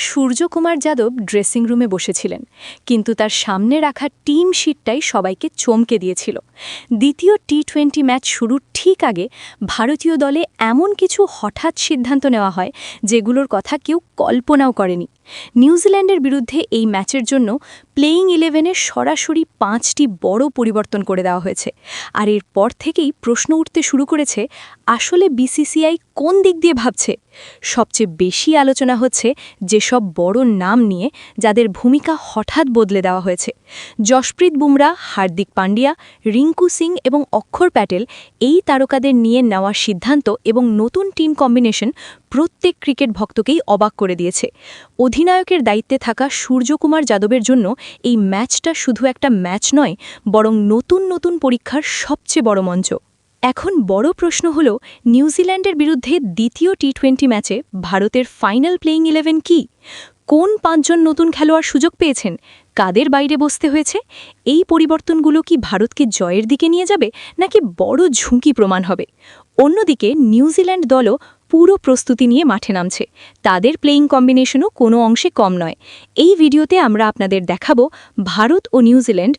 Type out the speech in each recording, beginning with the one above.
Suryakumar Yadav dressing রুমে বসেছিলেন, কিন্তু তার সামনে রাখা টিম শিটটাই সবাইকে চমকে দিয়েছিল। দ্বিতীয় টি-20 ম্যাচ শুরুর ঠিক আগে ভারতীয় দলে এমন কিছু হঠাৎ সিদ্ধান্ত নেওয়া হয় যেগুলোর কথা কেউ কল্পনাও করেনি। নিউজিল্যান্ডের বিরুদ্ধে এই ম্যাচের জন্য প্লেয়িং 11-এ সরাসরি 5টি বড় পরিবর্তন করে দেওয়া হয়েছে, আর এরপর থেকেই প্রশ্ন উঠতে শুরু করেছে, আসলে বিসিসিআই কোন দিক দিয়ে ভাবছে। সবচেয়ে বেশি আলোচনা হচ্ছে যেসব বড় নাম নিয়ে, যাদের ভূমিকা হঠাৎ বদলে দেওয়া হয়েছে। যশপ্রীত বুমরা, হার্দিক পান্ডিয়া, রিঙ্কু সিং এবং অক্ষর প্যাটেল, এই তারকাদের নিয়ে নেওয়ার সিদ্ধান্ত এবং নতুন টিম কম্বিনেশন প্রত্যেক ক্রিকেট ভক্তকেই অবাক করে দিয়েছে। অধিনায়কের দায়িত্বে থাকা সূর্যকুমার যাদবের জন্য এই ম্যাচটা শুধু একটা ম্যাচ নয়, বরং নতুন নতুন পরীক্ষার সবচেয়ে বড় মঞ্চ। এখন বড় প্রশ্ন হল, নিউজিল্যান্ডের বিরুদ্ধে দ্বিতীয় টি-20 ম্যাচে ভারতের ফাইনাল প্লেয়িং 11 কি? কোন 5 জন নতুন খেলোয়াড় সুযোগ পেয়েছেন? কাদের বাইরে বসতে হয়েছে? এই পরিবর্তনগুলো কি ভারতকে জয়ের দিকে নিয়ে যাবে, নাকি বড় ঝুঁকি প্রমাণ হবে? অন্যদিকে নিউজিল্যান্ড দলও পুরো প্রস্তুতি নিয়ে মাঠে নামছে। তাদের প্লেয়িং কম্বিনেশনও কোনো অংশে কম নয়। এই ভিডিওতে আমরা আপনাদের দেখাবো ভারত ও নিউজিল্যান্ড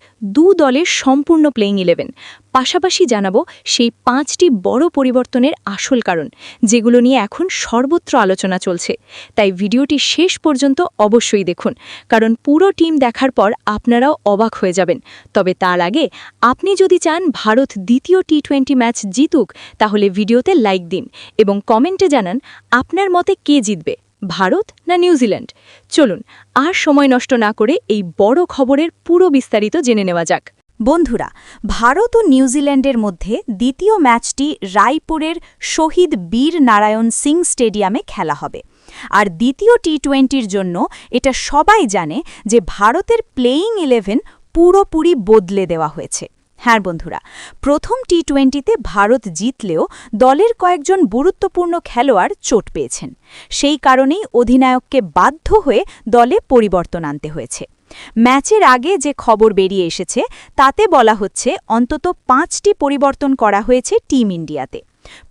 দলের সম্পূর্ণ প্লেয়িং 11, পাশাপাশি জানাবো সেই 5টি বড় পরিবর্তনের আসল কারণ, যেগুলো নিয়ে এখন সর্বত্র আলোচনা চলছে। তাই ভিডিওটি শেষ পর্যন্ত অবশ্যই দেখুন, কারণ পুরো টিম দেখার পর আপনারাও অবাক হয়ে যাবেন। তবে তার আগে আপনি যদি চান ভারত দ্বিতীয় টি-20 ম্যাচ জিতুক, তাহলে ভিডিওতে লাইক দিন এবং কমেন্টে জানান আপনার মতে কে জিতবে, ভারত না নিউজিল্যান্ড। চলুন আর সময় নষ্ট না করে এই বড় খবরের পুরো বিস্তারিত জেনে নেওয়া যাক। বন্ধুরা, ভারত ও নিউজিল্যান্ডের মধ্যে দ্বিতীয় ম্যাচটি রায়পুরের শহীদ বীর নারায়ণ সিং স্টেডিয়ামে খেলা হবে। আর দ্বিতীয় টি-20-র জন্য এটা সবাই জানে যে ভারতের প্লেয়িং 11 পুরোপুরি বদলে দেওয়া হয়েছে। হ্যাঁ বন্ধুরা, প্রথম টি-20-তে ভারত জিতলেও দলের কয়েকজন গুরুত্বপূর্ণ খেলোয়াড় চোট পেয়েছেন। সেই কারণেই অধিনায়ককে বাধ্য হয়ে দলে পরিবর্তন আনতে হয়েছে। ম্যাচের আগে যে খবর বেরিয়ে এসেছে তাতে বলা হচ্ছে অন্তত 5টি পরিবর্তন করা হয়েছে টিম ইন্ডিয়াতে।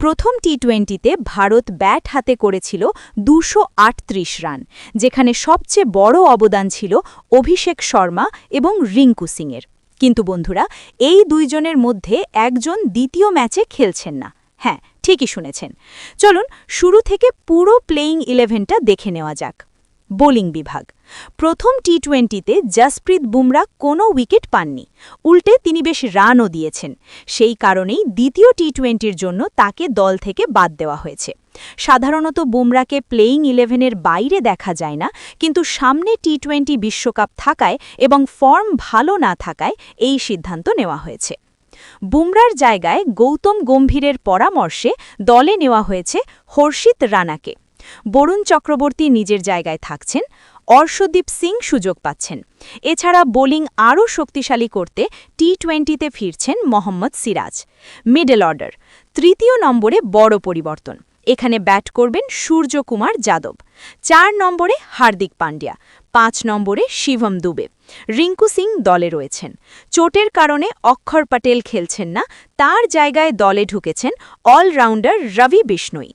প্রথম টি-20-তে ভারত ব্যাট হাতে করেছিল 238 রান, যেখানে সবচেয়ে বড় অবদান ছিল অভিষেক শর্মা এবং রিঙ্কু সিংয়ের। কিন্তু বন্ধুরা, এই দুইজনের মধ্যে একজন দ্বিতীয় ম্যাচে খেলছেন না। হ্যাঁ, ঠিকই শুনেছেন। চলুন শুরু থেকে পুরো প্লেয়িং 11টা দেখে নেওয়া যাক। বোলিং বিভাগ। প্রথম টি-20-তে যশপ্রীত বুমরা কোনো উইকেট পাননি, উল্টে তিনি বেশ রানও দিয়েছেন। সেই কারণেই দ্বিতীয় টি-20-র জন্য তাকে দল থেকে বাদ দেওয়া হয়েছে। সাধারণত বুমরাকে প্লেয়িং 11-এর বাইরে দেখা যায় না, কিন্তু সামনে টি-20 বিশ্বকাপ থাকায় এবং ফর্ম ভালো না থাকায় এই সিদ্ধান্ত নেওয়া হয়েছে। বুমরার জায়গায় গৌতম গম্ভীরের পরামর্শে দলে নেওয়া হয়েছে হর্ষিত রানাকে। বরুণ চক্রবর্তী নিজের জায়গায় থাকছেন, অর্শদীপ সিং সুযোগ পাচ্ছেন। এছাড়া বোলিং আরও শক্তিশালী করতে টি-20-তে ফিরছেন মোহাম্মদ সিরাজ। Middle order. তৃতীয় নম্বরে বড় পরিবর্তন, এখানে ব্যাট করবেন সূর্যকুমার যাদব। 4 নম্বরে হার্দিক পান্ডিয়া, 5 নম্বরে শিবম দুবে। রিঙ্কু সিং দলে রয়েছেন। চোটের কারণে অক্ষর প্যাটেল খেলছেন না, তার জায়গায় দলে ঢুকেছেন allrounder Ravi Bishnoi.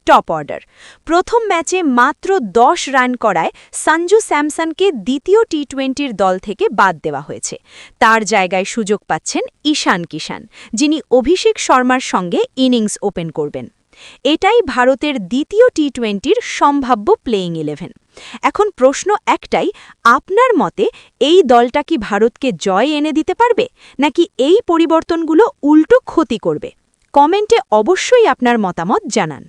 Top order. প্রথম ম্যাচে মাত্র 10 রান করায় সঞ্জু স্যামসনকে দ্বিতীয় টি-20-র দল থেকে বাদ দেওয়া হয়েছে। তার জায়গায় সুযোগ পাচ্ছেন ঈশান কিষান, যিনি অভিষেক শর্মার সঙ্গে ইনিংস ওপেন করবেন। এটাই ভারতের দ্বিতীয় টি-20-র সম্ভাব্য প্লেয়িং 11। এখন প্রশ্ন একটাই, আপনার মতে এই দলটা কি ভারতকে জয় এনে দিতে পারবে, নাকি এই পরিবর্তনগুলো উল্টো ক্ষতি করবে? কমেন্টে অবশ্যই আপনার মতামত জানান।